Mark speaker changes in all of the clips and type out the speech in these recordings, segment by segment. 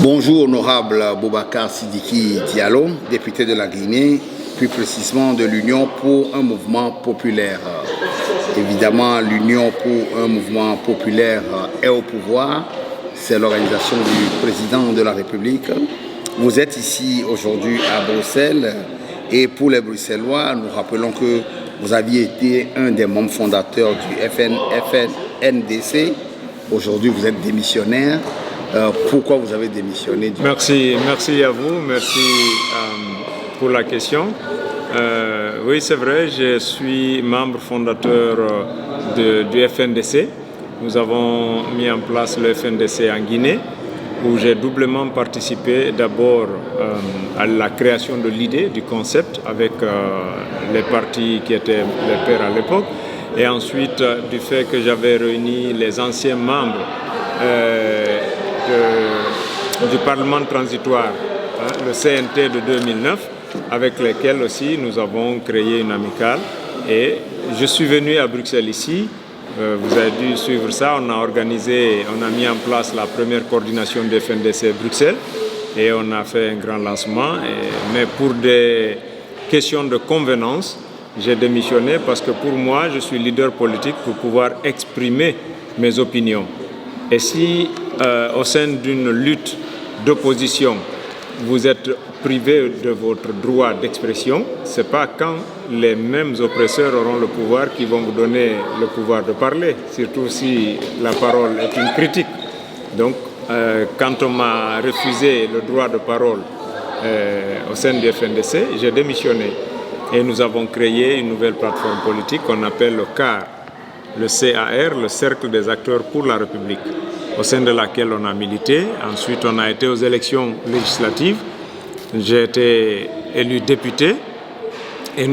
Speaker 1: Bonjour, honorable Boubacar Sidiki Diallo, député de la Guinée, plus précisément de l'Union pour un mouvement populaire. Évidemment, l'Union pour un mouvement populaire est au pouvoir. C'est l'organisation du président de la République. Vous êtes ici aujourd'hui à Bruxelles et pour les Bruxellois, nous rappelons que vous aviez été un des membres fondateurs du FNDC. Aujourd'hui, vous êtes démissionnaire. Pourquoi vous avez démissionné?
Speaker 2: Merci à vous, merci pour la question. Oui, c'est vrai, je suis membre fondateur du FNDC. Nous avons mis en place le FNDC en Guinée, où j'ai doublement participé d'abord à la création de l'idée, du concept, avec les partis qui étaient les pairs à l'époque, et ensuite du fait que j'avais réuni les anciens membres du Parlement transitoire, le CNT de 2009, avec lesquels aussi nous avons créé une amicale. Et je suis venu à Bruxelles ici, vous avez dû suivre ça, on a mis en place la première coordination du FNDC Bruxelles et on a fait un grand lancement. Mais pour des questions de convenance, j'ai démissionné parce que pour moi, je suis leader politique pour pouvoir exprimer mes opinions. Et si au sein d'une lutte d'opposition, vous êtes privé de votre droit d'expression, ce n'est pas quand les mêmes oppresseurs auront le pouvoir qui vont vous donner le pouvoir de parler, surtout si la parole est une critique. Donc, quand on m'a refusé le droit de parole au sein du FNDC, j'ai démissionné. Et nous avons créé une nouvelle plateforme politique qu'on appelle le CAR, le CAR, le Cercle des acteurs pour la République, au sein de laquelle on a milité. Ensuite, on a été aux élections législatives. J'ai été élu député et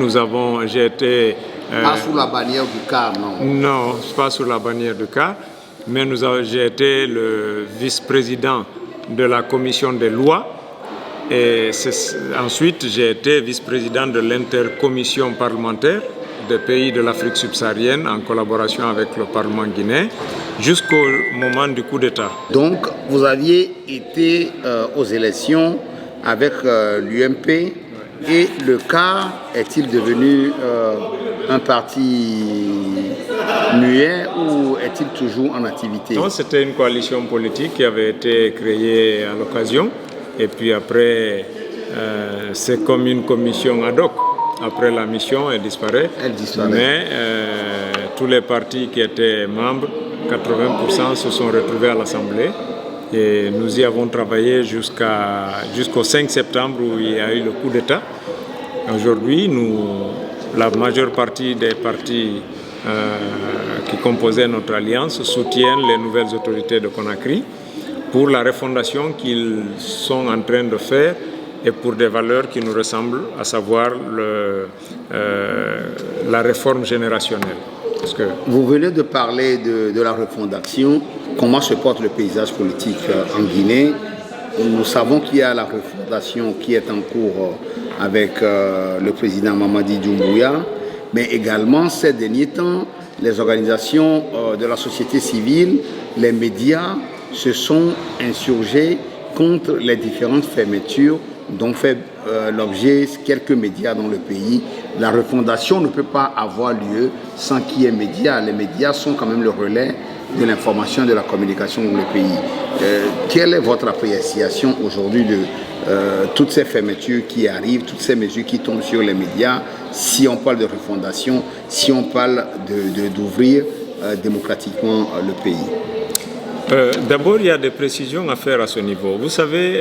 Speaker 2: j'ai été...
Speaker 1: Pas sous la bannière du CAR, non?
Speaker 2: Non, pas sous la bannière du CAR, mais j'ai été le vice-président de la commission des lois. Et ensuite, j'ai été vice-président de l'intercommission parlementaire des pays de l'Afrique subsaharienne en collaboration avec le Parlement guinéen jusqu'au moment du coup d'État.
Speaker 1: Donc, vous aviez été aux élections avec l'UMP et le CAR est-il devenu un parti muet ou est-il toujours en activité?
Speaker 2: Non, c'était une coalition politique qui avait été créée à l'occasion et puis après, c'est comme une commission ad hoc. Après la mission, elle disparaît. Mais tous les partis qui étaient membres, 80% se sont retrouvés à l'Assemblée. Et nous y avons travaillé jusqu'au 5 septembre où il y a eu le coup d'État. Aujourd'hui, la majeure partie des partis qui composaient notre alliance soutiennent les nouvelles autorités de Conakry pour la refondation qu'ils sont en train de faire et pour des valeurs qui nous ressemblent, à savoir la réforme générationnelle. Parce que
Speaker 1: vous venez de parler de la refondation. Comment se porte le paysage politique en Guinée? Nous savons qu'il y a la refondation qui est en cours avec le président Mamadi Doumbouya, mais également ces derniers temps, les organisations de la société civile, les médias se sont insurgés contre les différentes fermetures dont fait l'objet quelques médias dans le pays. La refondation ne peut pas avoir lieu sans qu'il y ait médias. Les médias sont quand même le relais de l'information et de la communication dans le pays. Quelle est votre appréciation aujourd'hui de toutes ces fermetures qui arrivent, toutes ces mesures qui tombent sur les médias, si on parle de refondation, si on parle d'ouvrir démocratiquement le pays?
Speaker 2: D'abord, il y a des précisions à faire à ce niveau. Vous savez,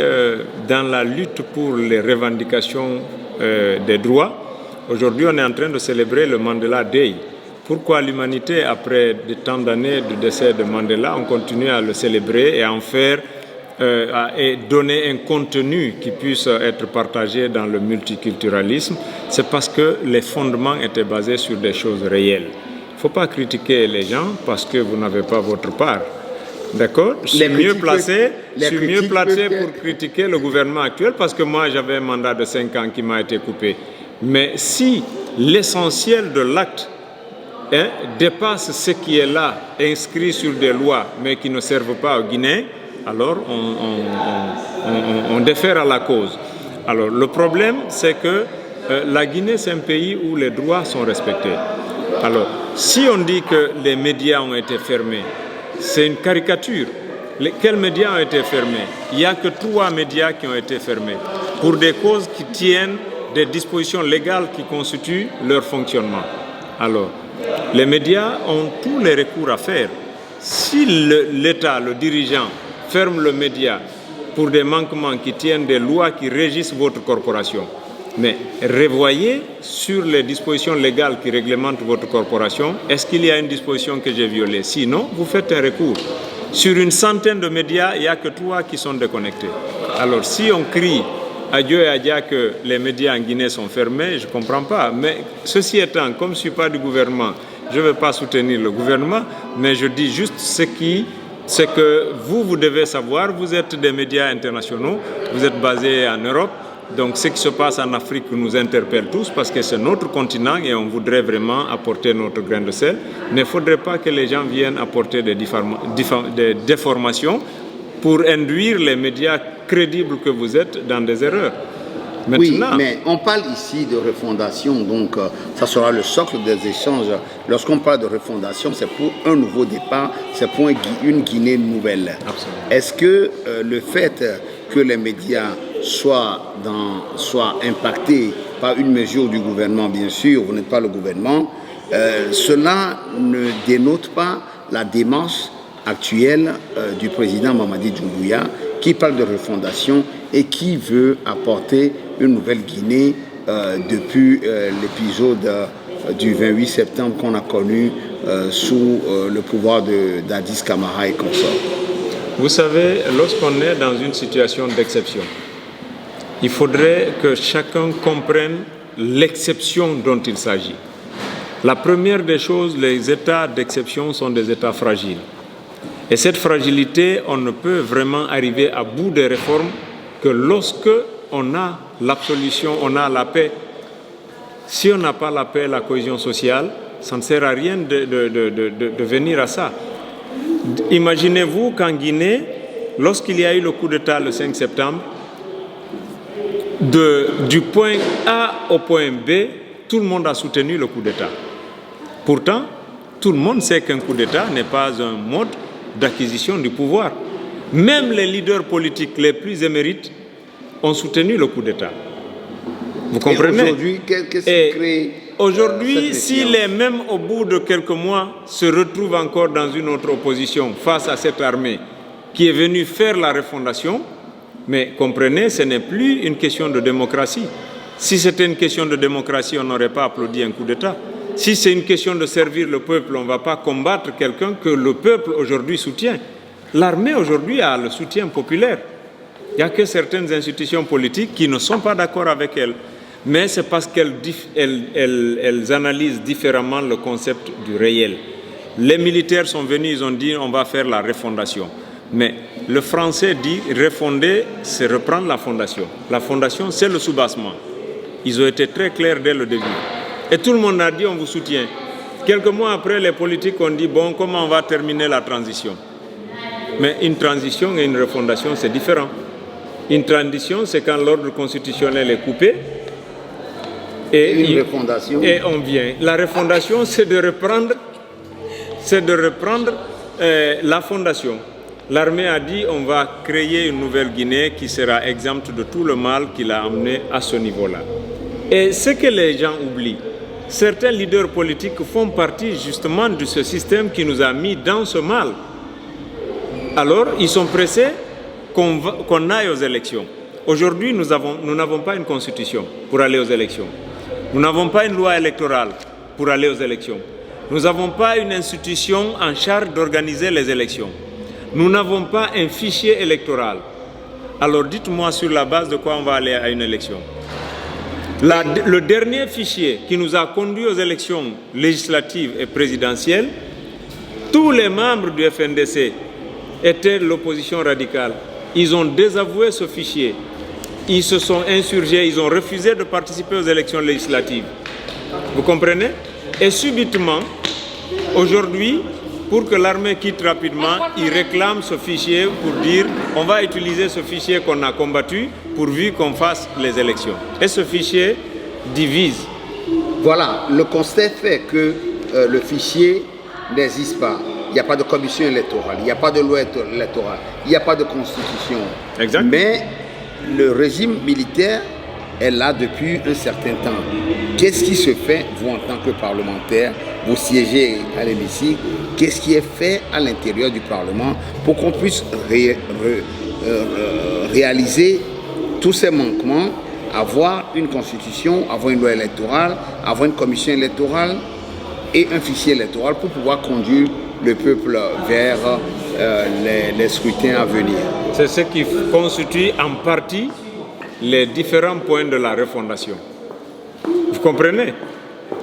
Speaker 2: dans la lutte pour les revendications des droits, aujourd'hui, on est en train de célébrer le Mandela Day. Pourquoi l'humanité, après de tant d'années de décès de Mandela, on continue à le célébrer et à en faire et donner un contenu qui puisse être partagé dans le multiculturalisme? C'est parce que les fondements étaient basés sur des choses réelles. Il ne faut pas critiquer les gens parce que vous n'avez pas votre part. D'accord? Je suis mieux placé pour critiquer le gouvernement actuel parce que moi j'avais un mandat de 5 ans qui m'a été coupé. Mais si l'essentiel de l'acte dépasse ce qui est là, inscrit sur des lois, mais qui ne servent pas aux Guinéens, alors on défère à la cause. Alors le problème, c'est que la Guinée, c'est un pays où les droits sont respectés. Alors, si on dit que les médias ont été fermés, c'est une caricature. Quels médias ont été fermés? Il n'y a que 3 médias qui ont été fermés pour des causes qui tiennent des dispositions légales qui constituent leur fonctionnement. Alors, les médias ont tous les recours à faire. Si l'État, le dirigeant, ferme le média pour des manquements qui tiennent des lois qui régissent votre corporation, mais revoyez sur les dispositions légales qui réglementent votre corporation, est-ce qu'il y a une disposition que j'ai violée? Sinon, vous faites un recours. Sur une centaine de médias, il n'y a que 3 qui sont déconnectés. Alors, si on crie à Dieu et à Dieu que les médias en Guinée sont fermés, je ne comprends pas. Mais ceci étant, comme je ne suis pas du gouvernement, je ne vais pas soutenir le gouvernement, mais je dis juste ce que vous devez savoir. Vous êtes des médias internationaux, vous êtes basés en Europe. Donc ce qui se passe en Afrique nous interpelle tous parce que c'est notre continent et on voudrait vraiment apporter notre grain de sel. Mais il ne faudrait pas que les gens viennent apporter des déformations pour induire les médias crédibles que vous êtes dans des erreurs. Maintenant,
Speaker 1: oui, mais on parle ici de refondation, donc ça sera le socle des échanges. Lorsqu'on parle de refondation, c'est pour un nouveau départ, c'est pour une Guinée nouvelle.
Speaker 2: Absolument.
Speaker 1: Est-ce que le fait que les médias soient impactés par une mesure du gouvernement, bien sûr, vous n'êtes pas le gouvernement, cela ne dénote pas la démarche actuelle du président Mamadi Doumbouya qui parle de refondation et qui veut apporter une nouvelle Guinée depuis l'épisode du 28 septembre qu'on a connu sous le pouvoir d'Addis Camara et consorts.
Speaker 2: Vous savez, lorsqu'on est dans une situation d'exception, il faudrait que chacun comprenne l'exception dont il s'agit. La première des choses, les états d'exception sont des états fragiles. Et cette fragilité, on ne peut vraiment arriver à bout des réformes que lorsque on a l'absolution, on a la paix. Si on n'a pas la paix, la cohésion sociale, ça ne sert à rien de venir à ça. Imaginez-vous qu'en Guinée, lorsqu'il y a eu le coup d'État le 5 septembre, du point A au point B, tout le monde a soutenu le coup d'État. Pourtant, tout le monde sait qu'un coup d'État n'est pas un mode d'acquisition du pouvoir. Même les leaders politiques les plus émérites ont soutenu le coup d'État. Vous comprenez?
Speaker 1: Et aujourd'hui, qu'est-ce qui crée
Speaker 2: aujourd'hui, si les mêmes au bout de quelques mois se retrouvent encore dans une autre opposition face à cette armée qui est venue faire la refondation, mais comprenez, ce n'est plus une question de démocratie. Si c'était une question de démocratie, on n'aurait pas applaudi un coup d'État. Si c'est une question de servir le peuple, on ne va pas combattre quelqu'un que le peuple aujourd'hui soutient. L'armée aujourd'hui a le soutien populaire. Il n'y a que certaines institutions politiques qui ne sont pas d'accord avec elle. Mais c'est parce qu'elles analysent différemment le concept du réel. Les militaires sont venus, ils ont dit on va faire la refondation. Mais le français dit refonder, c'est reprendre la fondation. La fondation, c'est le soubassement. Ils ont été très clairs dès le début. Et tout le monde a dit on vous soutient. Quelques mois après, les politiques ont dit bon, comment on va terminer la transition? Mais une transition et une refondation, c'est différent. Une transition, c'est quand l'ordre constitutionnel est coupé.
Speaker 1: Et refondation.
Speaker 2: Et on vient. La refondation, c'est de reprendre la fondation. L'armée a dit on va créer une nouvelle Guinée qui sera exempte de tout le mal qu'il a amené à ce niveau-là. Et ce que les gens oublient, certains leaders politiques font partie justement de ce système qui nous a mis dans ce mal. Alors, ils sont pressés qu'on aille aux élections. Aujourd'hui, nous n'avons pas une constitution pour aller aux élections. Nous n'avons pas une loi électorale pour aller aux élections. Nous n'avons pas une institution en charge d'organiser les élections. Nous n'avons pas un fichier électoral. Alors dites-moi sur la base de quoi on va aller à une élection. Le dernier fichier qui nous a conduits aux élections législatives et présidentielles, tous les membres du FNDC étaient l'opposition radicale. Ils ont désavoué ce fichier. Ils se sont insurgés, ils ont refusé de participer aux élections législatives. Vous comprenez? Et subitement, aujourd'hui, pour que l'armée quitte rapidement, ils réclament ce fichier pour dire on va utiliser ce fichier qu'on a combattu pourvu qu'on fasse les élections. Et ce fichier divise.
Speaker 1: Voilà, le constat est fait que le fichier n'existe pas. Il n'y a pas de commission électorale, il n'y a pas de loi électorale, il n'y a pas de constitution.
Speaker 2: Exact.
Speaker 1: Mais le régime militaire est là depuis un certain temps. Qu'est-ce qui se fait, vous en tant que parlementaire, vous siégez à l'hémicycle, qu'est-ce qui est fait à l'intérieur du Parlement pour qu'on puisse réaliser tous ces manquements, avoir une constitution, avoir une loi électorale, avoir une commission électorale et un fichier électoral pour pouvoir conduire le peuple vers les scrutins à venir.
Speaker 2: C'est ce qui constitue en partie les différents points de la refondation. Vous comprenez?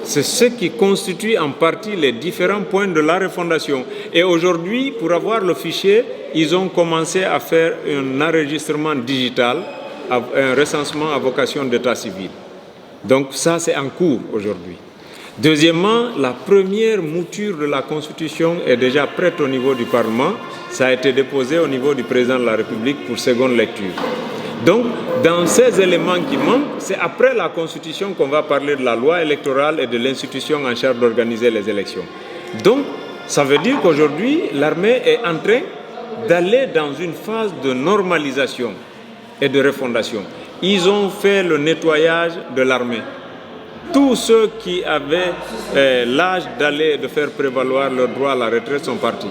Speaker 2: C'est ce qui constitue en partie les différents points de la refondation. Et aujourd'hui, pour avoir le fichier, ils ont commencé à faire un enregistrement digital, un recensement à vocation d'état civil. Donc ça, c'est en cours aujourd'hui. Deuxièmement, la première mouture de la Constitution est déjà prête au niveau du Parlement. Ça a été déposé au niveau du président de la République pour seconde lecture. Donc, dans ces éléments qui manquent, c'est après la Constitution qu'on va parler de la loi électorale et de l'institution en charge d'organiser les élections. Donc, ça veut dire qu'aujourd'hui, l'armée est en train d'aller dans une phase de normalisation et de refondation. Ils ont fait le nettoyage de l'armée. Tous ceux qui avaient l'âge de faire prévaloir leur droit à la retraite sont partis.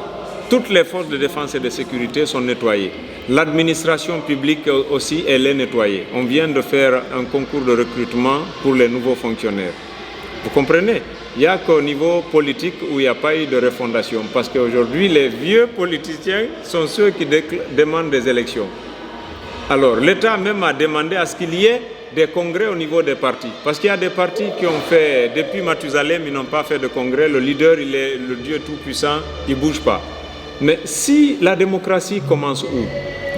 Speaker 2: Toutes les forces de défense et de sécurité sont nettoyées. L'administration publique aussi, elle est nettoyée. On vient de faire un concours de recrutement pour les nouveaux fonctionnaires. Vous comprenez? Il n'y a qu'au niveau politique où il n'y a pas eu de refondation. Parce qu'aujourd'hui, les vieux politiciens sont ceux qui demandent des élections. Alors, l'État même a demandé à ce qu'il y ait des congrès au niveau des partis. Parce qu'il y a des partis qui ont fait, depuis Mathusalem, ils n'ont pas fait de congrès. Le leader, il est le Dieu tout-puissant, il ne bouge pas. Mais si la démocratie commence où?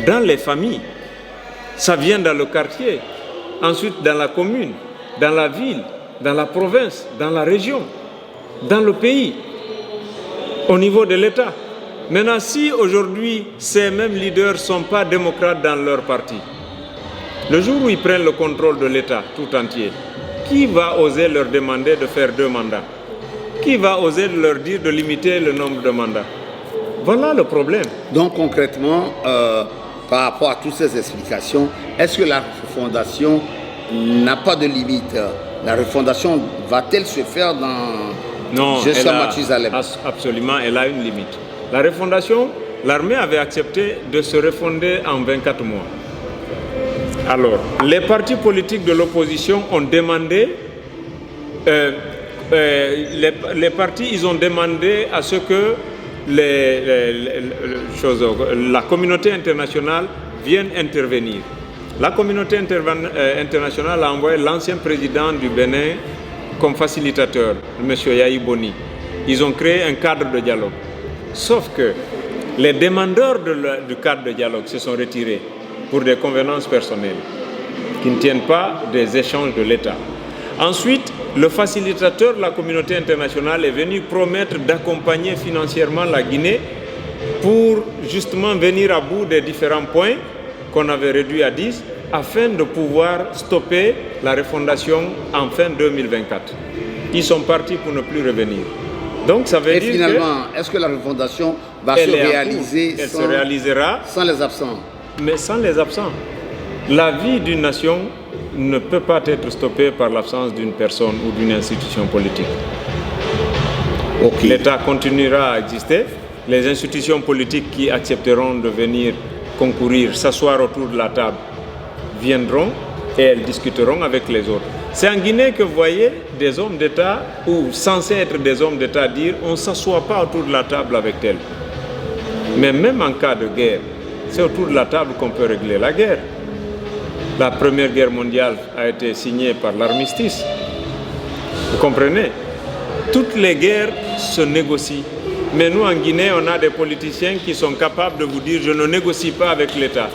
Speaker 2: Dans les familles. Ça vient dans le quartier, ensuite dans la commune, dans la ville, dans la province, dans la région, dans le pays, au niveau de l'État. Maintenant, si aujourd'hui, ces mêmes leaders ne sont pas démocrates dans leur parti, le jour où ils prennent le contrôle de l'État tout entier, qui va oser leur demander de faire 2 mandats? Qui va oser leur dire de limiter le nombre de mandats? Voilà le problème.
Speaker 1: Donc concrètement, par rapport à toutes ces explications, est-ce que la refondation n'a pas de limite? La refondation va-t-elle se faire dans...
Speaker 2: Non,
Speaker 1: Mathusalem?
Speaker 2: Absolument, elle a une limite. La refondation, l'armée avait accepté de se refonder en 24 mois. Alors, les partis politiques de l'opposition ont demandé, les partis, ils ont demandé à ce que la communauté internationale vienne intervenir. La communauté internationale a envoyé l'ancien président du Bénin comme facilitateur, M. Yahi Boni. Ils ont créé un cadre de dialogue. Sauf que les demandeurs du cadre de dialogue se sont retirés pour des convenances personnelles qui ne tiennent pas des échanges de l'État. Ensuite, le facilitateur de la communauté internationale est venu promettre d'accompagner financièrement la Guinée pour justement venir à bout des différents points qu'on avait réduits à 10 afin de pouvoir stopper la refondation en fin 2024. Ils sont partis pour ne plus revenir. Donc ça veut dire
Speaker 1: finalement, est-ce que la refondation va se réaliser
Speaker 2: se réalisera
Speaker 1: sans les absents?
Speaker 2: Mais sans les absents. La vie d'une nation ne peut pas être stoppée par l'absence d'une personne ou d'une institution politique.
Speaker 1: Okay.
Speaker 2: L'État continuera à exister. Les institutions politiques qui accepteront de venir concourir, s'asseoir autour de la table, viendront et elles discuteront avec les autres. C'est en Guinée que vous voyez des hommes d'État, ou censés être des hommes d'État, dire on ne s'assoit pas autour de la table avec tel. Mais même en cas de guerre, c'est autour de la table qu'on peut régler la guerre. La Première Guerre mondiale a été signée par l'armistice. Vous comprenez? Toutes les guerres se négocient. Mais nous, en Guinée, on a des politiciens qui sont capables de vous dire « je ne négocie pas avec l'État ».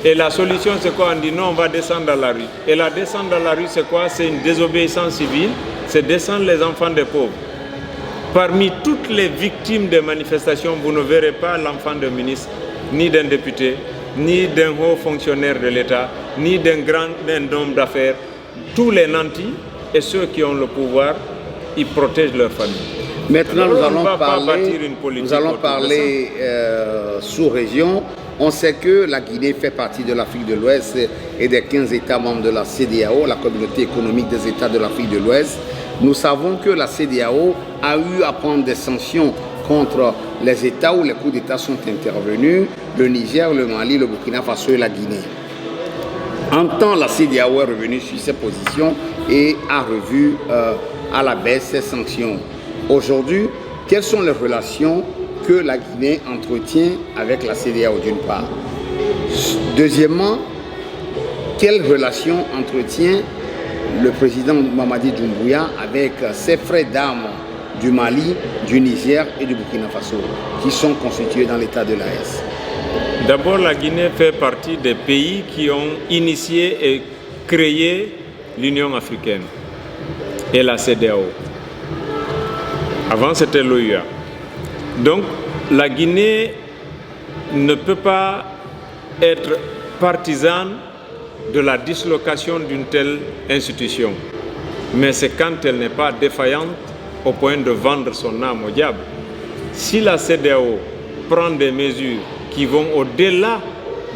Speaker 2: Et la solution, c'est quoi? On dit non, on va descendre dans la rue. Et la descente dans la rue, c'est quoi? C'est une désobéissance civile, c'est descendre les enfants des pauvres. Parmi toutes les victimes des manifestations, vous ne verrez pas l'enfant d'un ministre, ni d'un député, ni d'un haut fonctionnaire de l'État, ni d'un homme d'affaires. Tous les nantis et ceux qui ont le pouvoir, ils protègent leur famille.
Speaker 1: Maintenant, nous allons parler sous-région. On sait que la Guinée fait partie de l'Afrique de l'Ouest et des 15 États membres de la CEDEAO, la communauté économique des États de l'Afrique de l'Ouest. Nous savons que la CEDEAO a eu à prendre des sanctions contre les États où les coups d'État sont intervenus, le Niger, le Mali, le Burkina Faso et la Guinée. En temps, la CEDEAO est revenue sur ses positions et a revu à la baisse ses sanctions. Aujourd'hui, quelles sont les relations que la Guinée entretient avec la CEDEAO d'une part? Deuxièmement, quelles relations entretient le président Mamadi Doumbouya avec ses frères d'armes du Mali, du Niger et du Burkina Faso, qui sont constitués dans l'état de l'AES?
Speaker 2: D'abord, la Guinée fait partie des pays qui ont initié et créé l'Union africaine et la CEDEAO. Avant, c'était l'OUA. Donc, la Guinée ne peut pas être partisane de la dislocation d'une telle institution. Mais c'est quand elle n'est pas défaillante au point de vendre son âme au diable. Si la CEDEAO prend des mesures qui vont au-delà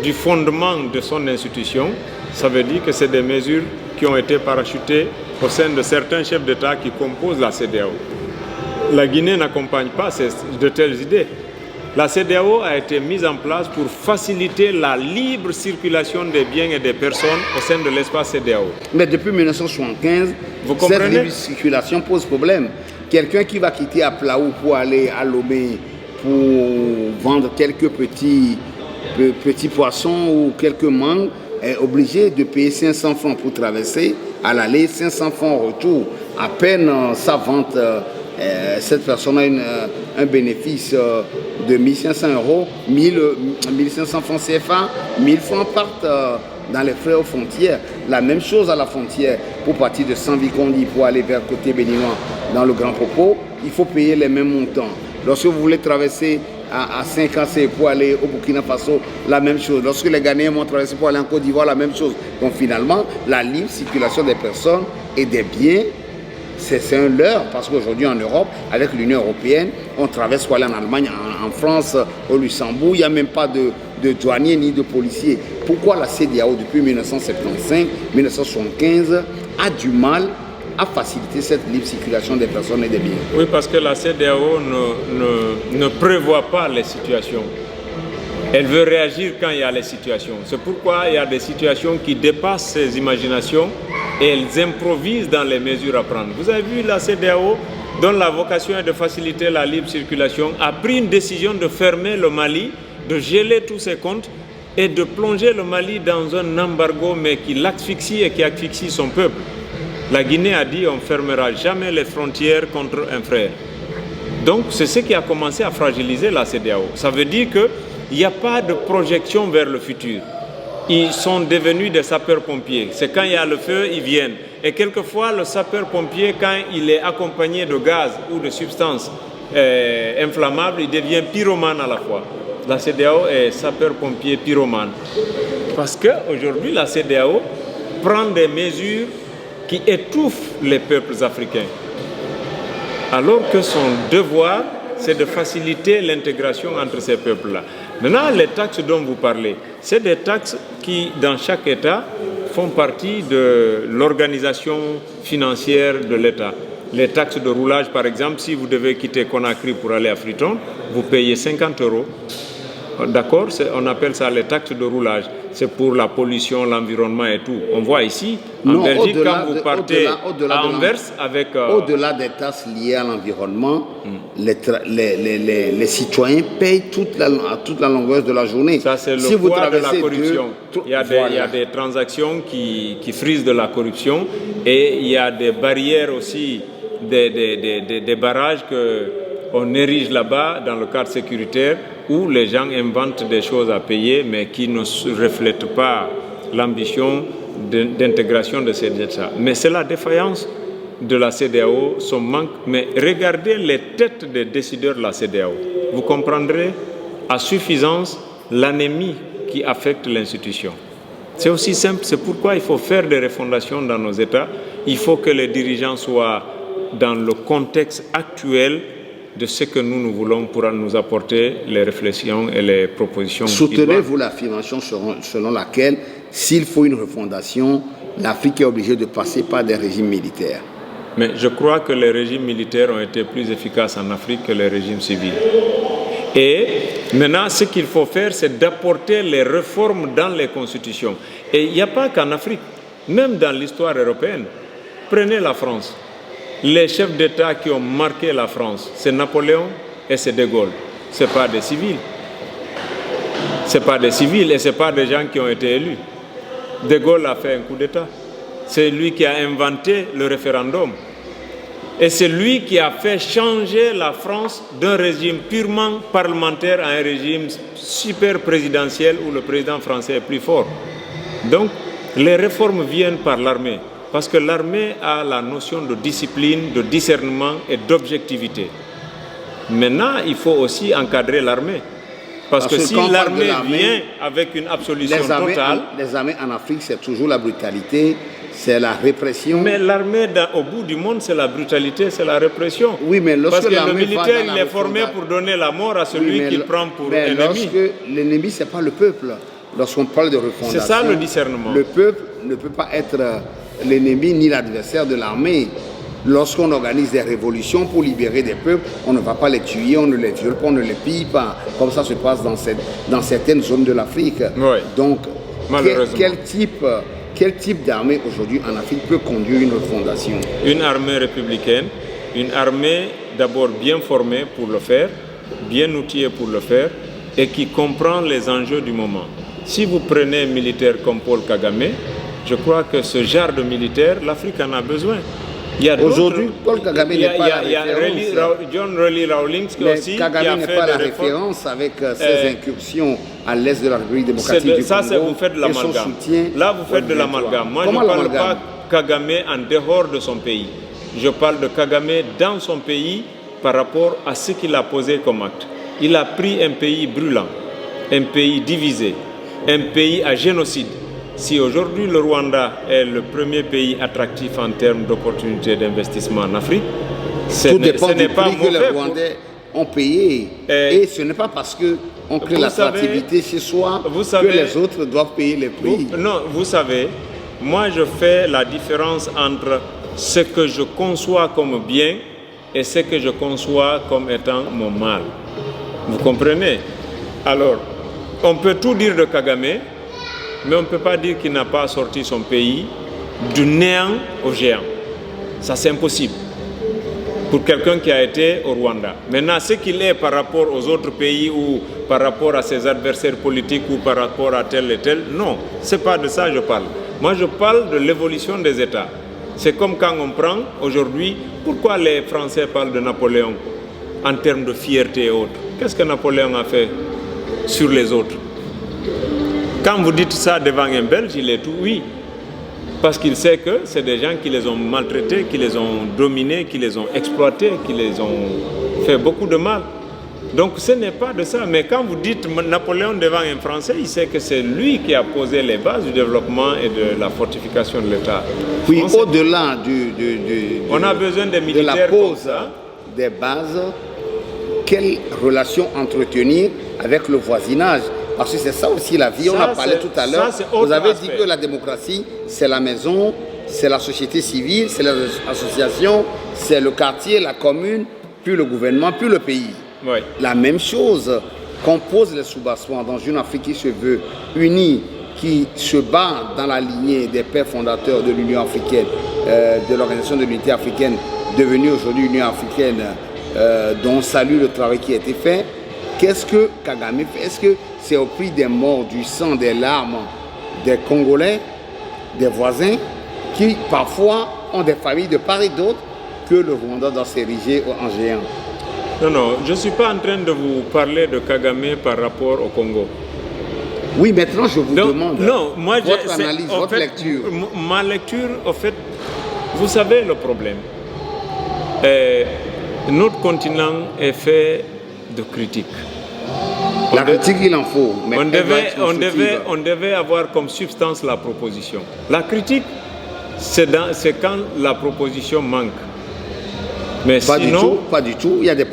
Speaker 2: du fondement de son institution, ça veut dire que c'est des mesures qui ont été parachutées au sein de certains chefs d'État qui composent la CEDEAO. La Guinée n'accompagne pas de telles idées. La CEDEAO a été mise en place pour faciliter la libre circulation des biens et des personnes au sein de l'espace CEDEAO.
Speaker 1: Mais depuis 1975, cette libre circulation pose problème. Quelqu'un qui va quitter Aplaou pour aller à Lomé pour vendre quelques petits poissons ou quelques mangues est obligé de payer 500 francs pour traverser, à l'aller, 500 francs au retour. À peine sa vente, cette personne a un bénéfice de 1500 euros, 1500 francs CFA, 1000 francs partent dans les frais aux frontières. La même chose à la frontière, pour partir de Sanvikondi pour aller vers le côté béninois dans le Grand Popo, il faut payer les mêmes montants. Lorsque vous voulez traverser à Saint-Cassé pour aller au Burkina Faso, la même chose. Lorsque les Ghanéens vont traverser pour aller en Côte d'Ivoire, la même chose. Donc finalement, la libre circulation des personnes et des biens, c'est un leurre, parce qu'aujourd'hui en Europe, avec l'Union européenne, on traverse pour aller en Allemagne, en France, au Luxembourg, il n'y a même pas de douaniers ni de policiers. Pourquoi la CEDEAO, depuis 1975, a du mal à faciliter cette libre circulation des personnes et des biens?
Speaker 2: Oui, parce que la CEDEAO ne prévoit pas les situations. Elle veut réagir quand il y a les situations. C'est pourquoi il y a des situations qui dépassent ses imaginations et elles improvisent dans les mesures à prendre. Vous avez vu la CEDEAO, dont la vocation est de faciliter la libre circulation, a pris une décision de fermer le Mali, de geler tous ses comptes et de plonger le Mali dans un embargo, mais qui l'asphyxie et qui asphyxie son peuple. La Guinée a dit on ne fermera jamais les frontières contre un frère. Donc c'est ce qui a commencé à fragiliser la CEDEAO. Ça veut dire qu'il n'y a pas de projection vers le futur. Ils sont devenus des sapeurs-pompiers. C'est quand il y a le feu, ils viennent. Et quelquefois, le sapeur-pompier, quand il est accompagné de gaz ou de substances inflammables, il devient pyromane à la fois. La CEDEAO est sapeur-pompier pyromane. Parce qu'aujourd'hui, la CEDEAO prend des mesures qui étouffent les peuples africains. Alors que son devoir, c'est de faciliter l'intégration entre ces peuples-là. Maintenant, les taxes dont vous parlez, c'est des taxes qui, dans chaque État, font partie de l'organisation financière de l'État. Les taxes de roulage, par exemple, si vous devez quitter Conakry pour aller à Freetown, vous payez 50 €. D'accord? On appelle ça les taxes de roulage. C'est pour la pollution, l'environnement et tout. On voit ici, en Belgique, quand vous partez à Anvers avec...
Speaker 1: Au-delà des taxes liées à l'environnement, les citoyens payent à toute la longueur de la journée.
Speaker 2: Ça, c'est le poids de la corruption. Il y a des transactions qui frisent de la corruption et il y a des barrières aussi, des barrages qu'on érige là-bas dans le cadre sécuritaire où les gens inventent des choses à payer mais qui ne reflètent pas l'ambition d'intégration de ces États. Mais c'est la défaillance de la CEDEAO, son manque, mais regardez les têtes des décideurs de la CEDEAO. Vous comprendrez à suffisance l'anémie qui affecte l'institution. C'est aussi simple, c'est pourquoi il faut faire des refondations dans nos États. Il faut que les dirigeants soient dans le contexte actuel de ce que nous voulons pour nous apporter les réflexions et les propositions.
Speaker 1: Soutenez-vous l'affirmation selon laquelle, s'il faut une refondation, l'Afrique est obligée de passer par des régimes militaires?
Speaker 2: Mais je crois que les régimes militaires ont été plus efficaces en Afrique que les régimes civils. Et maintenant, ce qu'il faut faire, c'est d'apporter les réformes dans les constitutions. Et il n'y a pas qu'en Afrique, même dans l'histoire européenne. Prenez la France. Les chefs d'État qui ont marqué la France, c'est Napoléon et c'est De Gaulle. Ce n'est pas des civils. Ce n'est pas des civils et ce n'est pas des gens qui ont été élus. De Gaulle a fait un coup d'État. C'est lui qui a inventé le référendum. Et c'est lui qui a fait changer la France d'un régime purement parlementaire à un régime super présidentiel où le président français est plus fort. Donc, les réformes viennent par l'armée. Parce que l'armée a la notion de discipline, de discernement et d'objectivité. Maintenant, il faut aussi encadrer l'armée. Parce que si l'armée vient avec une absolution totale...
Speaker 1: Les armées en Afrique, c'est toujours la brutalité, c'est la répression.
Speaker 2: Mais l'armée, au bout du monde, c'est la brutalité, c'est la répression.
Speaker 1: Oui, mais lorsque
Speaker 2: parce que le militaire, il est formé pour donner la mort à celui qu'il prend pour ennemi.
Speaker 1: Lorsque l'ennemi, ce n'est pas le peuple. Lorsqu'on parle de refondation...
Speaker 2: C'est ça le discernement.
Speaker 1: Le peuple ne peut pas être l'ennemi ni l'adversaire de l'armée. Lorsqu'on organise des révolutions pour libérer des peuples, on ne va pas les tuer, on ne les viole pas, on ne les pille pas, comme ça se passe dans certaines zones de l'Afrique.
Speaker 2: Oui.
Speaker 1: Donc, quel type d'armée aujourd'hui en Afrique peut conduire une refondation?
Speaker 2: Une armée républicaine, une armée d'abord bien formée pour le faire, bien outillée pour le faire, et qui comprend les enjeux du moment. Si vous prenez un militaire comme Paul Kagame, je crois que ce genre de militaire, l'Afrique en a besoin.
Speaker 1: Aujourd'hui, Paul Kagame n'est pas la référence.
Speaker 2: Il y a John Raleigh Rawlings aussi
Speaker 1: Kagame n'est pas la référence avec ses incursions à l'est de la République démocratique du Congo.
Speaker 2: Ça, vous faites de l'amalgame. Là, vous faites de l'amalgame. Moi, je ne parle pas Kagame en dehors de son pays. Je parle de Kagame dans son pays par rapport à ce qu'il a posé comme acte. Il a pris un pays brûlant, un pays divisé, un pays à génocide. Si aujourd'hui le Rwanda est le premier pays attractif en termes d'opportunités d'investissement en Afrique, ce n'est pas mauvais
Speaker 1: que les Rwandais ont payé. Et ce n'est pas parce qu'on crée l'attractivité chez soi que les autres doivent payer les prix.
Speaker 2: Non, vous savez, moi je fais la différence entre ce que je conçois comme bien et ce que je conçois comme étant mon mal. Vous comprenez? Alors, on peut tout dire de Kagame, mais on ne peut pas dire qu'il n'a pas sorti son pays du néant au géant. Ça, c'est impossible pour quelqu'un qui a été au Rwanda. Maintenant, ce qu'il est par rapport aux autres pays ou par rapport à ses adversaires politiques ou par rapport à tel et tel, non, ce n'est pas de ça que je parle. Moi, je parle de l'évolution des États. C'est comme quand on prend aujourd'hui, pourquoi les Français parlent de Napoléon en termes de fierté et autres? Qu'est-ce que Napoléon a fait sur les autres? Quand vous dites ça devant un Belge, il est tout oui. Parce qu'il sait que c'est des gens qui les ont maltraités, qui les ont dominés, qui les ont exploités, qui les ont fait beaucoup de mal. Donc ce n'est pas de ça. Mais quand vous dites Napoléon devant un Français, il sait que c'est lui qui a posé les bases du développement et de la fortification de l'État.
Speaker 1: Oui, au-delà
Speaker 2: on a besoin des militaires
Speaker 1: de la pose
Speaker 2: comme ça.
Speaker 1: Des bases, quelle relation entretenir avec le voisinage? Parce que c'est ça aussi la vie, on a parlé tout à l'heure. Vous avez dit que la démocratie, c'est la maison, c'est la société civile, c'est l'association, c'est le quartier, la commune, puis le gouvernement, puis le pays.
Speaker 2: Oui. La
Speaker 1: même chose compose les sous-bassements dans une Afrique qui se veut unie, qui se bat dans la lignée des pères fondateurs de l'Union africaine, de l'Organisation de l'Unité africaine, devenue aujourd'hui Union africaine, dont on salue le travail qui a été fait. Qu'est-ce que Kagame fait? Est-ce que c'est au prix des morts, du sang, des larmes des Congolais, des voisins, qui parfois ont des familles de part et d'autre, que le Rwanda doit s'ériger en géant?
Speaker 2: Non, je ne suis pas en train de vous parler de Kagame par rapport au Congo.
Speaker 1: Oui, maintenant je vous demande
Speaker 2: votre
Speaker 1: analyse, votre lecture.
Speaker 2: Ma lecture, en fait, Vous savez le problème. Notre continent est fait de critiques.
Speaker 1: La critique, il en faut. Mais
Speaker 2: on devait avoir comme substance la proposition. La critique, c'est quand la proposition manque. Mais
Speaker 1: pas
Speaker 2: sinon,
Speaker 1: pas du tout. Il y a des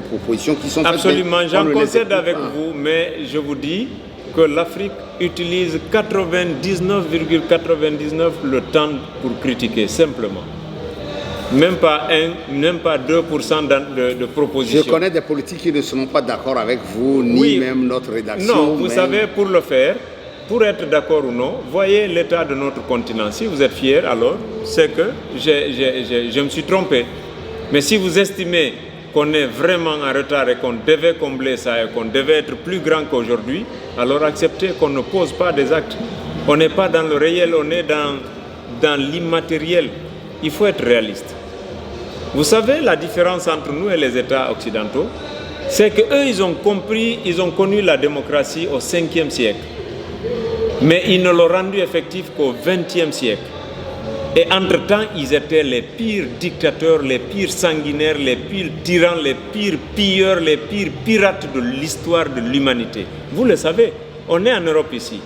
Speaker 1: propositions qui sont faites.
Speaker 2: Absolument, j'en concède avec vous, mais je vous dis que l'Afrique utilise 99,99% le temps pour critiquer, simplement. Même pas 2% de propositions.
Speaker 1: Je connais des politiques qui ne sont pas d'accord avec vous, ni même notre rédaction.
Speaker 2: Non, vous savez, pour le faire, pour être d'accord ou non, voyez l'état de notre continent. Si vous êtes fier, alors c'est que je me suis trompé. Mais si vous estimez qu'on est vraiment en retard et qu'on devait combler ça et qu'on devait être plus grand qu'aujourd'hui, alors acceptez qu'on ne pose pas des actes. On n'est pas dans le réel, on est dans l'immatériel. Il faut être réaliste. Vous savez, la différence entre nous et les États occidentaux, c'est qu'eux, ils ont connu la démocratie au 5e siècle. Mais ils ne l'ont rendu effectif qu'au 20e siècle. Et entre-temps, ils étaient les pires dictateurs, les pires sanguinaires, les pires tyrans, les pires pilleurs, les pires pirates de l'histoire de l'humanité. Vous le savez, on est en Europe ici.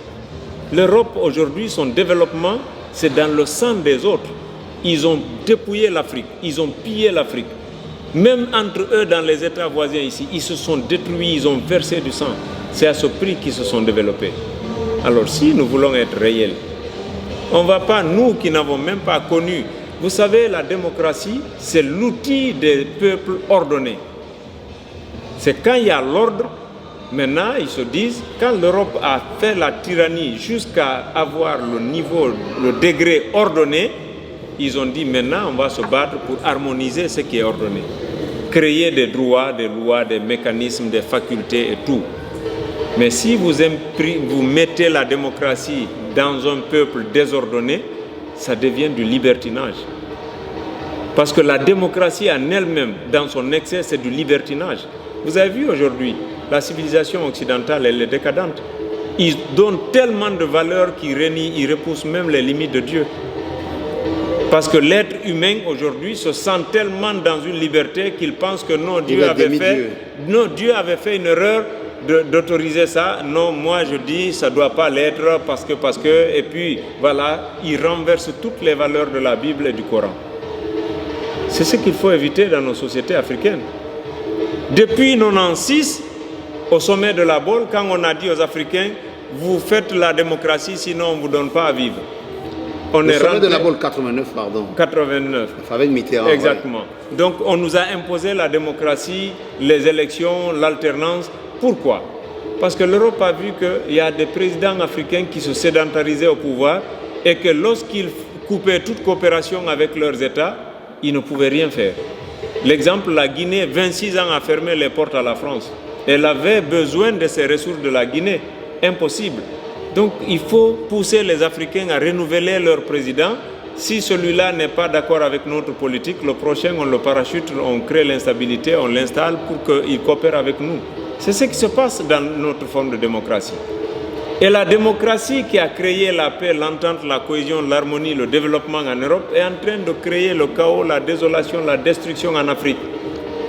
Speaker 2: L'Europe, aujourd'hui, son développement, c'est dans le sang des autres. Ils ont dépouillé l'Afrique, ils ont pillé l'Afrique. Même entre eux, dans les États voisins ici, ils se sont détruits, ils ont versé du sang. C'est à ce prix qu'ils se sont développés. Alors si nous voulons être réels, on ne va pas, nous qui n'avons même pas connu, vous savez, la démocratie, c'est l'outil des peuples ordonnés. C'est quand il y a l'ordre, maintenant ils se disent, quand l'Europe a fait la tyrannie jusqu'à avoir le niveau, le degré ordonné, ils ont dit maintenant on va se battre pour harmoniser ce qui est ordonné. Créer des droits, des lois, des mécanismes, des facultés et tout. Mais si vous mettez la démocratie dans un peuple désordonné, ça devient du libertinage. Parce que la démocratie en elle-même, dans son excès, c'est du libertinage. Vous avez vu aujourd'hui, la civilisation occidentale, elle est décadente. Ils donnent tellement de valeurs qu'ils renient, ils repoussent même les limites de Dieu. Parce que l'être humain aujourd'hui se sent tellement dans une liberté qu'il pense que non, Dieu avait fait une erreur d'autoriser ça. Non, moi je dis ça ne doit pas l'être parce que, et puis voilà, il renverse toutes les valeurs de la Bible et du Coran. C'est ce qu'il faut éviter dans nos sociétés africaines. Depuis 1996, au sommet de la Baule, quand on a dit aux Africains, vous faites la démocratie, sinon on ne vous donne pas à vivre.
Speaker 1: Le sommet de la Baule 89, pardon.
Speaker 2: 89.
Speaker 1: Avec Mitterrand.
Speaker 2: Exactement. Ouais. Donc on nous a imposé la démocratie, les élections, l'alternance. Pourquoi? Parce que l'Europe a vu qu'il y a des présidents africains qui se sédentarisaient au pouvoir et que lorsqu'ils coupaient toute coopération avec leurs États, ils ne pouvaient rien faire. L'exemple, la Guinée, 26 ans a fermé les portes à la France. Elle avait besoin de ces ressources de la Guinée. Impossible. Donc il faut pousser les Africains à renouveler leur président. Si celui-là n'est pas d'accord avec notre politique, le prochain, on le parachute, on crée l'instabilité, on l'installe pour qu'il coopère avec nous. C'est ce qui se passe dans notre forme de démocratie. Et la démocratie qui a créé la paix, l'entente, la cohésion, l'harmonie, le développement en Europe est en train de créer le chaos, la désolation, la destruction en Afrique.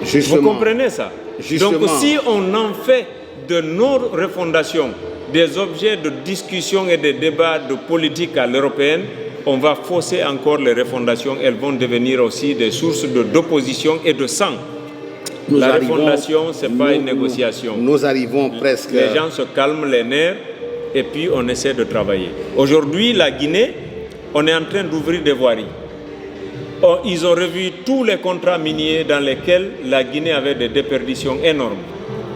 Speaker 2: Justement. Vous comprenez ça? Justement. Donc si on en fait de nos refondations des objets de discussion et de débat de politique à l'européenne, on va fausser encore les refondations. Elles vont devenir aussi des sources d'opposition et de sang. La refondation, ce n'est pas une négociation.
Speaker 1: Nous arrivons presque...
Speaker 2: Les gens se calment les nerfs et puis on essaie de travailler. Aujourd'hui, la Guinée, on est en train d'ouvrir des voiries. Ils ont revu tous les contrats miniers dans lesquels la Guinée avait des déperditions énormes.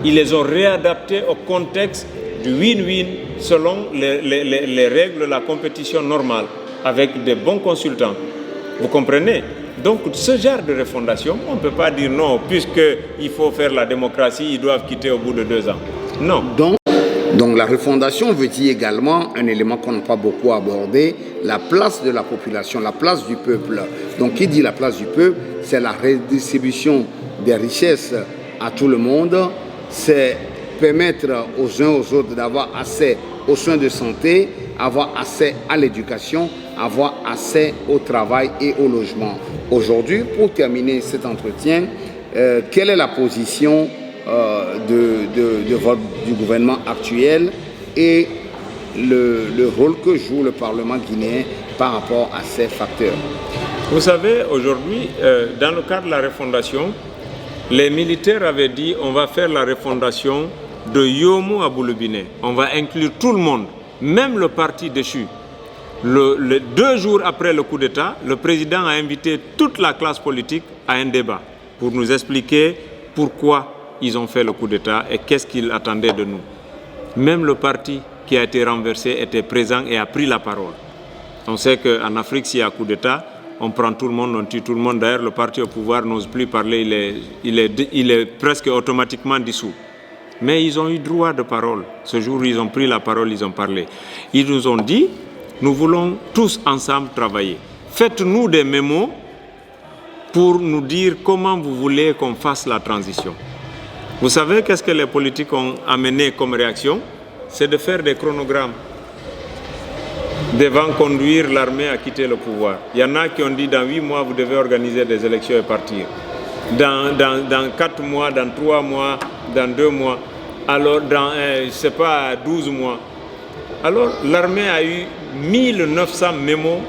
Speaker 2: Ils les ont réadaptés au contexte du win-win selon les règles de la compétition normale, avec des bons consultants. Vous comprenez? Donc ce genre de refondation, on ne peut pas dire non, puisqu'il faut faire la démocratie, ils doivent quitter au bout de 2 ans. Non.
Speaker 1: Donc la refondation veut dire également un élément qu'on n'a pas beaucoup abordé, la place de la population, la place du peuple. Donc qui dit la place du peuple, c'est la redistribution des richesses à tout le monde, c'est permettre aux uns aux autres d'avoir accès aux soins de santé, avoir accès à l'éducation, avoir accès au travail et au logement. Aujourd'hui, pour terminer cet entretien, quelle est la position du gouvernement actuel et le rôle que joue le Parlement guinéen par rapport à ces facteurs?
Speaker 2: Vous savez, aujourd'hui, dans le cadre de la refondation, les militaires avaient dit on va faire la refondation de Yomo à Boulebine. On va inclure tout le monde, même le parti déchu. 2 jours après le coup d'État, le président a invité toute la classe politique à un débat pour nous expliquer pourquoi ils ont fait le coup d'État et qu'est-ce qu'ils attendaient de nous. Même le parti qui a été renversé était présent et a pris la parole. On sait qu'en Afrique, s'il y a coup d'État, on prend tout le monde, on tue tout le monde. D'ailleurs, le parti au pouvoir n'ose plus parler, il est presque automatiquement dissous. Mais ils ont eu droit de parole. Ce jour, ils ont pris la parole, ils ont parlé. Ils nous ont dit, nous voulons tous ensemble travailler. Faites-nous des mémos pour nous dire comment vous voulez qu'on fasse la transition. Vous savez qu'est-ce que les politiques ont amené comme réaction? C'est de faire des chronogrammes devant conduire l'armée à quitter le pouvoir. Il y en a qui ont dit dans 8 mois, vous devez organiser des élections et partir. Dans 4 mois, dans 3 mois, dans 2 mois, alors dans, je ne sais pas, 12 mois. Alors l'armée a eu 1900 mémos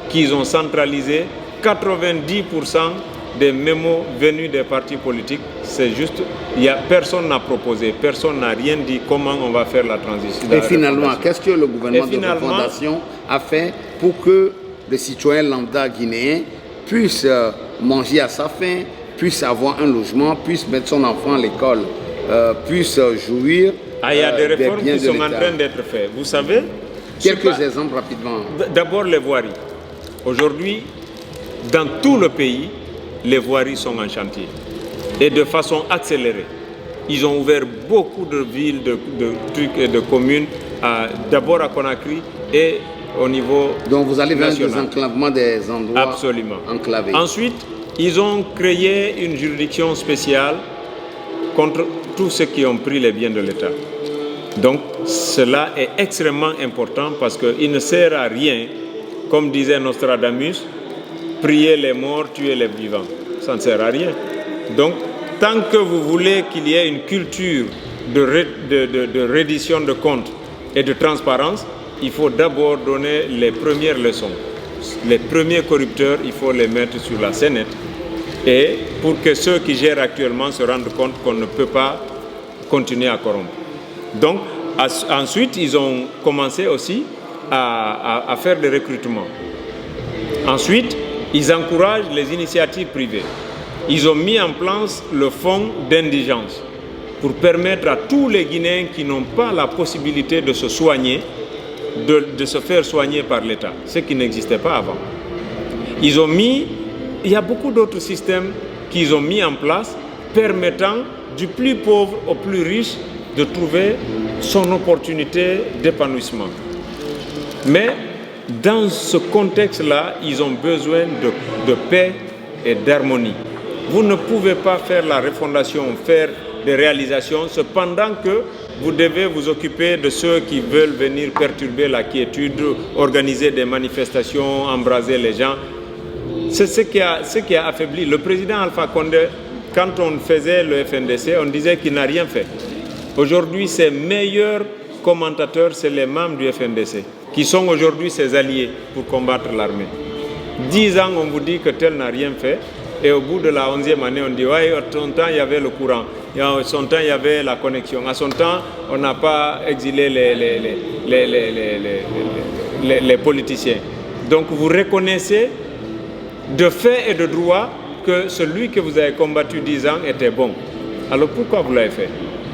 Speaker 2: qu'ils ont centralisés, 90% des mémos venus des partis politiques. C'est juste, personne n'a proposé, personne n'a rien dit comment on va faire la transition.
Speaker 1: Et finalement, qu'est-ce que le gouvernement de refondation a fait pour que le citoyen lambda guinéen puisse manger à sa faim, puisse avoir un logement, puisse mettre son enfant à l'école, puisse jouir
Speaker 2: il y a des réformes qui sont en train d'être faites. Vous savez,
Speaker 1: quelques exemples rapidement.
Speaker 2: D'abord les voiries. Aujourd'hui, dans tout le pays, les voiries sont en chantier et de façon accélérée. Ils ont ouvert beaucoup de villes, de trucs et de communes, d'abord à Conakry et au niveau
Speaker 1: Donc vous allez vers un
Speaker 2: national.
Speaker 1: désenclavement des endroits
Speaker 2: Absolument.
Speaker 1: enclavés.
Speaker 2: Ensuite, ils ont créé une juridiction spéciale contre tous ceux qui ont pris les biens de l'État. Donc cela est extrêmement important parce qu'il ne sert à rien, comme disait Nostradamus, prier les morts, tuer les vivants. Ça ne sert à rien. Donc, tant que vous voulez qu'il y ait une culture de reddition de comptes et de transparence, il faut d'abord donner les premières leçons. Les premiers corrupteurs, il faut les mettre sur la scénette. Et pour que ceux qui gèrent actuellement se rendent compte qu'on ne peut pas continuer à corrompre. Donc, ensuite, ils ont commencé aussi à faire des recrutements. Ensuite, ils encouragent les initiatives privées. Ils ont mis en place le fonds d'indigence pour permettre à tous les Guinéens qui n'ont pas la possibilité de se soigner, de se faire soigner par l'État, ce qui n'existait pas avant. Il y a beaucoup d'autres systèmes qu'ils ont mis en place permettant du plus pauvre au plus riche de trouver son opportunité d'épanouissement. Mais dans ce contexte-là, ils ont besoin de paix et d'harmonie. Vous ne pouvez pas faire la refondation, faire des réalisations, cependant que vous devez vous occuper de ceux qui veulent venir perturber la quiétude, organiser des manifestations, embraser les gens. C'est ce qui a affaibli. Le président Alpha Condé, quand on faisait le FNDC, on disait qu'il n'a rien fait. Aujourd'hui, ses meilleurs commentateurs, c'est les membres du FNDC, qui sont aujourd'hui ses alliés pour combattre l'armée. 10 ans, on vous dit que tel n'a rien fait, et au bout de la 11e année, on dit ouais, à son temps, il y avait le courant, à son temps, il y avait la connexion, à son temps, on n'a pas exilé les politiciens. Donc vous reconnaissez de fait et de droit que celui que vous avez combattu 10 ans était bon. Alors pourquoi vous l'avez fait?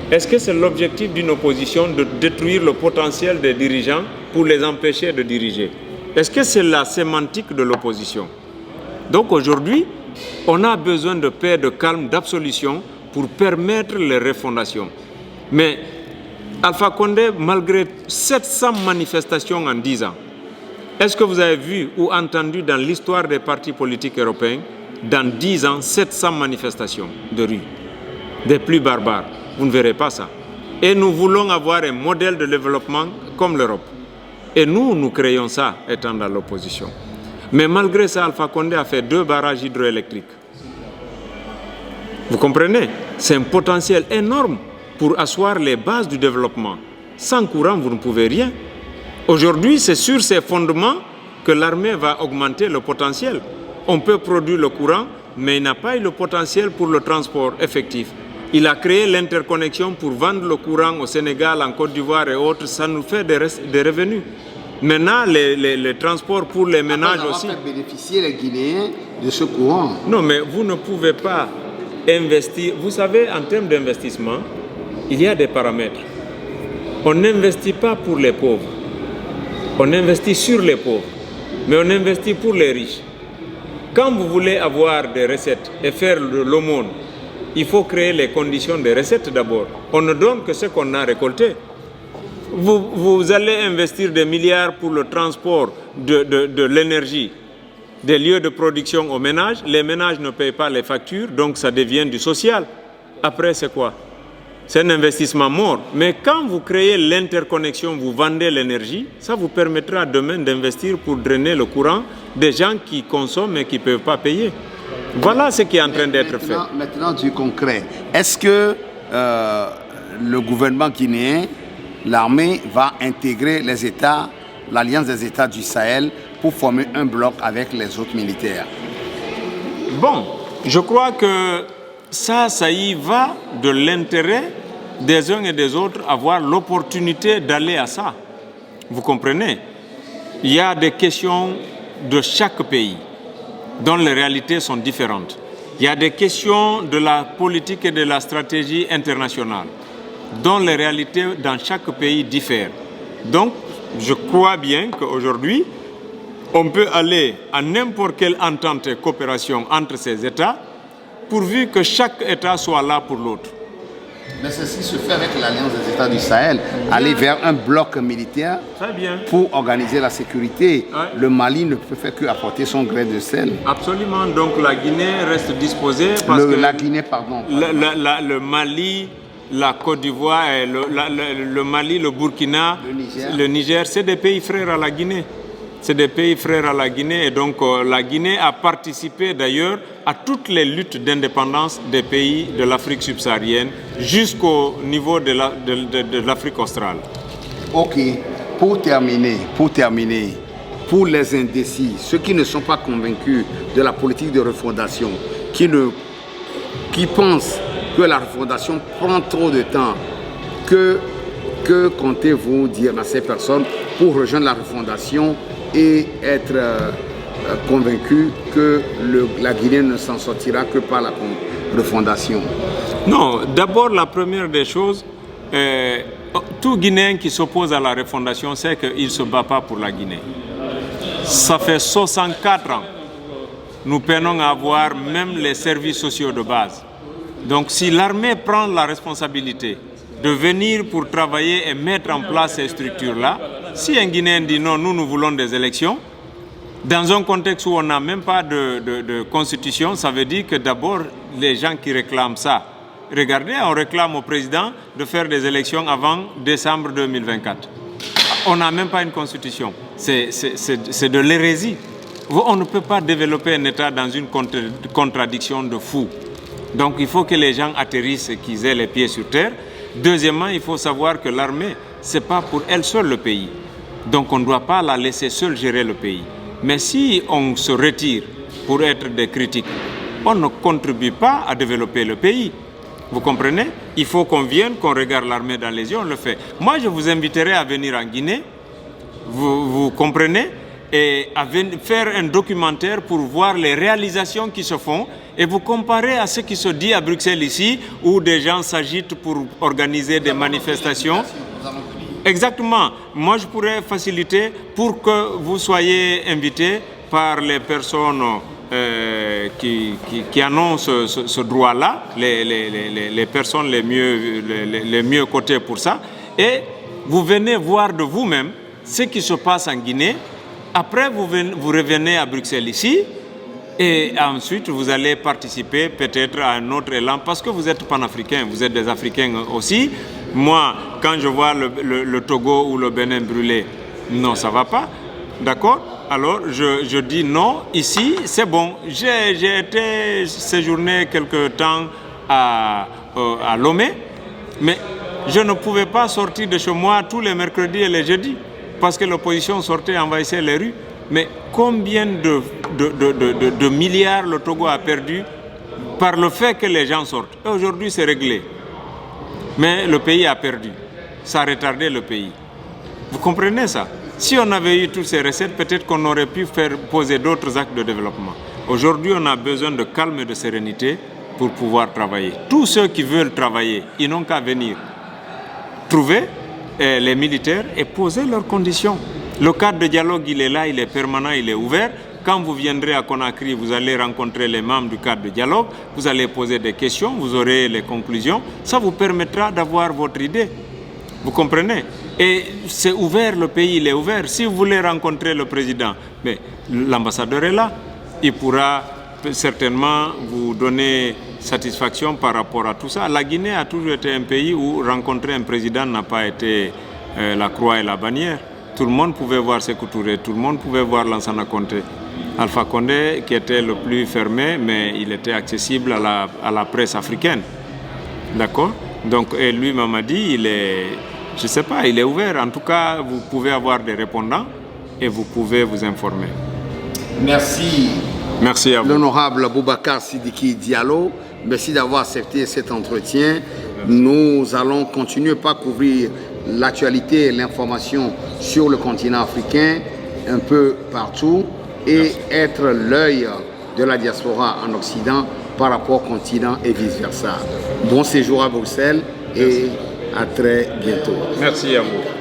Speaker 2: Est-ce que c'est l'objectif d'une opposition de détruire le potentiel des dirigeants pour les empêcher de diriger? Est-ce que c'est la sémantique de l'opposition? Donc aujourd'hui, on a besoin de paix, de calme, d'absolution pour permettre les refondations. Mais Alpha Condé, malgré 700 manifestations en 10 ans, est-ce que vous avez vu ou entendu dans l'histoire des partis politiques européens, dans 10 ans, 700 manifestations de rue, des plus barbares? Vous ne verrez pas ça. Et nous voulons avoir un modèle de développement comme l'Europe. Et nous créons ça, étant dans l'opposition. Mais malgré ça, Alpha Condé a fait 2 barrages hydroélectriques. Vous comprenez? C'est un potentiel énorme pour asseoir les bases du développement. Sans courant, vous ne pouvez rien. Aujourd'hui, c'est sur ces fondements que l'armée va augmenter le potentiel. On peut produire le courant, mais il n'a pas eu le potentiel pour le transport effectif. Il a créé l'interconnexion pour vendre le courant au Sénégal, en Côte d'Ivoire et autres. Ça nous fait des revenus. Maintenant, les transports pour les ménages aussi.
Speaker 1: On va faire bénéficier les Guinéens de ce courant.
Speaker 2: Non, mais vous ne pouvez pas investir. Vous savez, en termes d'investissement, il y a des paramètres. On n'investit pas pour les pauvres. On investit sur les pauvres. Mais on investit pour les riches. Quand vous voulez avoir des recettes et faire l'aumône, il faut créer les conditions des recettes d'abord. On ne donne que ce qu'on a récolté. Vous allez investir des milliards pour le transport de l'énergie des lieux de production aux ménages. Les ménages ne payent pas les factures, donc ça devient du social. Après, c'est quoi? C'est un investissement mort. Mais quand vous créez l'interconnexion, vous vendez l'énergie, ça vous permettra demain d'investir pour drainer le courant des gens qui consomment et qui ne peuvent pas payer. Voilà ce qui est en train d'être fait.
Speaker 1: Maintenant, du concret. Est-ce que le gouvernement guinéen, l'armée, va intégrer les États, l'Alliance des États du Sahel, pour former un bloc avec les autres militaires?
Speaker 2: Bon, je crois que ça y va de l'intérêt des uns et des autres, avoir l'opportunité d'aller à ça. Vous comprenez? Il y a des questions de chaque pays dont les réalités sont différentes. Il y a des questions de la politique et de la stratégie internationale dont les réalités dans chaque pays diffèrent. Donc, je crois bien qu'aujourd'hui, on peut aller à n'importe quelle entente et coopération entre ces États, pourvu que chaque État soit là pour l'autre.
Speaker 1: Mais ceci se fait avec l'Alliance des États du Sahel, aller vers un bloc militaire pour organiser la sécurité. Ouais. Le Mali ne peut faire qu'apporter son grain de sel.
Speaker 2: Absolument, donc la Guinée reste disposée parce que
Speaker 1: la Guinée, pardon.
Speaker 2: Le Mali, la Côte d'Ivoire, le Mali, le Burkina, le Niger, c'est des pays frères à la Guinée. C'est des pays frères à la Guinée et donc la Guinée a participé d'ailleurs à toutes les luttes d'indépendance des pays de l'Afrique subsaharienne jusqu'au niveau de l'Afrique australe.
Speaker 1: Ok, pour terminer, pour les indécis, ceux qui ne sont pas convaincus de la politique de refondation, qui pensent que la refondation prend trop de temps, que comptez-vous dire à ces personnes pour rejoindre la refondation et être convaincu que la Guinée ne s'en sortira que par la refondation?
Speaker 2: Non, d'abord la première des choses, tout Guinéen qui s'oppose à la refondation sait qu'il ne se bat pas pour la Guinée. Ça fait 64 ans. Nous peinons à avoir même les services sociaux de base. Donc si l'armée prend la responsabilité de venir pour travailler et mettre en place ces structures-là, si un Guinéen dit non, nous voulons des élections, dans un contexte où on n'a même pas de constitution, ça veut dire que d'abord, les gens qui réclament ça, regardez, on réclame au président de faire des élections avant décembre 2024. On n'a même pas une constitution. C'est de l'hérésie. On ne peut pas développer un État dans une contradiction de fou. Donc il faut que les gens atterrissent et qu'ils aient les pieds sur terre. Deuxièmement, il faut savoir que l'armée, ce n'est pas pour elle seule le pays. Donc on ne doit pas la laisser seule gérer le pays. Mais si on se retire pour être des critiques, on ne contribue pas à développer le pays. Vous comprenez? Il faut qu'on vienne, qu'on regarde l'armée dans les yeux, on le fait. Moi, je vous inviterai à venir en Guinée, vous comprenez, et à faire un documentaire pour voir les réalisations qui se font et vous comparer à ce qui se dit à Bruxelles ici, où des gens s'agitent pour organiser des manifestations. Exactement. Moi, je pourrais faciliter pour que vous soyez invités par les personnes qui annoncent ce droit-là, les personnes les mieux cotées pour ça, et vous venez voir de vous-même ce qui se passe en Guinée. Après, vous revenez à Bruxelles ici, et ensuite vous allez participer peut-être à un autre élan, parce que vous êtes panafricains, vous êtes des Africains aussi. Moi, quand je vois le Togo ou le Bénin brûlé, Non, ça ne va pas. D'accord? Alors, je dis non. Ici, c'est bon. J'ai été séjourné quelque temps à Lomé, mais je ne pouvais pas sortir de chez moi tous les mercredis et les jeudis parce que l'opposition sortait et envahissait les rues. Mais combien de milliards le Togo a perdu par le fait que les gens sortent? Et aujourd'hui, c'est réglé. Mais le pays a perdu. Ça a retardé le pays. Vous comprenez ça? Si on avait eu toutes ces recettes, peut-être qu'on aurait pu poser d'autres actes de développement. Aujourd'hui, on a besoin de calme et de sérénité pour pouvoir travailler. Tous ceux qui veulent travailler, ils n'ont qu'à venir trouver les militaires et poser leurs conditions. Le cadre de dialogue, il est là, il est permanent, il est ouvert. Quand vous viendrez à Conakry, vous allez rencontrer les membres du cadre de dialogue, vous allez poser des questions, vous aurez les conclusions. Ça vous permettra d'avoir votre idée. Vous comprenez? Et c'est ouvert, le pays, il est ouvert. Si vous voulez rencontrer le président, mais l'ambassadeur est là. Il pourra certainement vous donner satisfaction par rapport à tout ça. La Guinée a toujours été un pays où rencontrer un président n'a pas été la croix et la bannière. Tout le monde pouvait voir Sékou Touré, tout le monde pouvait voir Lansana Conté. Alpha Condé qui était le plus fermé, mais il était accessible à la presse africaine. D'accord? Donc, et lui, Mamadi, il est, je ne sais pas, il est ouvert. En tout cas, vous pouvez avoir des répondants et vous pouvez vous informer.
Speaker 1: Merci.
Speaker 2: Merci à vous.
Speaker 1: L'honorable Boubacar Sidiki Diallo, merci d'avoir accepté cet entretien. Nous allons continuer par couvrir l'actualité et l'information sur le continent africain, un peu partout, et être l'œil de la diaspora en Occident par rapport au continent et vice-versa. Bon séjour à Bruxelles et à très bientôt.
Speaker 2: Merci à vous.